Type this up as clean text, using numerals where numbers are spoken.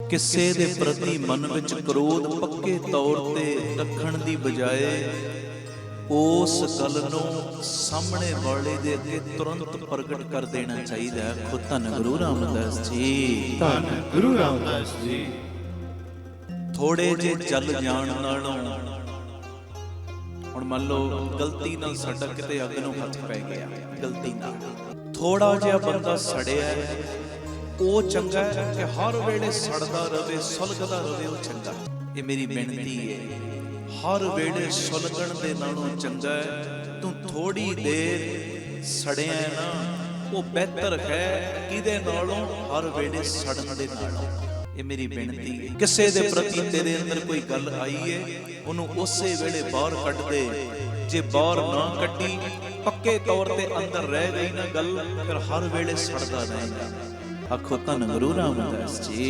ਕਿਸੇ ਦੇ ਪ੍ਰਤੀ ਮਨ ਵਿੱਚ ਕ੍ਰੋਧ ਪੱਕੇ ਤੌਰ ਤੇ ਰੱਖਣ ਦੀ ਬਜਾਏ ਉਸ ਗੱਲ ਨੂੰ ਸਾਹਮਣੇ ਵਾਲੇ ਦੇ ਅੱਗੇ ਤੁਰੰਤ ਪ੍ਰਗਟ ਕਰ ਦੇਣਾ ਚਾਹੀਦਾ ਹੈ। ਖੁਦ ਧੰਨ ਗੁਰੂ ਰਾਮਦਾਸ ਜੀ, ਧੰਨ ਗੁਰੂ ਰਾਮਦਾਸ ਜੀ। ਥੋੜੇ ਜੇ ਜਲ ਜਾਣ ਨਾਲੋਂ, ਹੁਣ ਮੰਨ ਲਓ ਗਲਤੀ ਨਾਲ ਸਾਡਾ ਕਿਤੇ ਅੱਗ ਨੂੰ ਹੱਥ ਪੈ ਗਿਆ, ਗਲਤੀ ਨਾਲ ਥੋੜਾ ਜਿਹਾ ਬੰਦਾ ਸੜਿਆ, ਉਹ ਚੰਗਾ ਹੈ ਕਿ ਹਰ ਵੇਲੇ ਸੜਦਾ ਰਵੇ, ਸੁਲਗਦਾ ਰਵੇ, ਉਹ ਚੰਗਾ। ਇਹ ਮੇਰੀ ਬੇਨਤੀ ਹੈ, ਹਰ ਵੇਲੇ ਸੁਲਗਣ ਦੇ ਨਾਲੋਂ ਚੰਗਾ ਹੈ ਤੂੰ ਥੋੜੀ ਦੇਰ ਸੜਿਆ ਨਾ, ਉਹ ਬਿਹਤਰ ਹੈ ਕਿਹਦੇ ਨਾਲੋਂ ਹਰ ਵੇਲੇ ਸੜਨ ਦੇ ਨਾਲੋਂ। ਇਹ ਮੇਰੀ ਬੇਨਤੀ ਹੈ, ਕਿਸੇ ਦੇ ਪ੍ਰਤੀ ਤੇਰੇ ਅੰਦਰ ਕੋਈ ਗੱਲ ਆਈ ਹੈ, ਉਹਨੂੰ ਉਸੇ ਵੇਲੇ ਬਾਹਰ ਕੱਢ ਦੇ। ਜੇ ਬਾਹਰ ਨਾ ਕੱਢੀ, ਪੱਕੇ ਤੌਰ ਤੇ ਅੰਦਰ ਰਹਿ ਗਈ ਨਾ ਗੱਲ, ਫਿਰ ਹਰ ਵੇਲੇ ਸੜਦਾ ਰਹੇਗਾ। ਆਖੋ ਧੰਨ ਗੁਰੂ ਰਾਮਦਾਸ ਜੀ।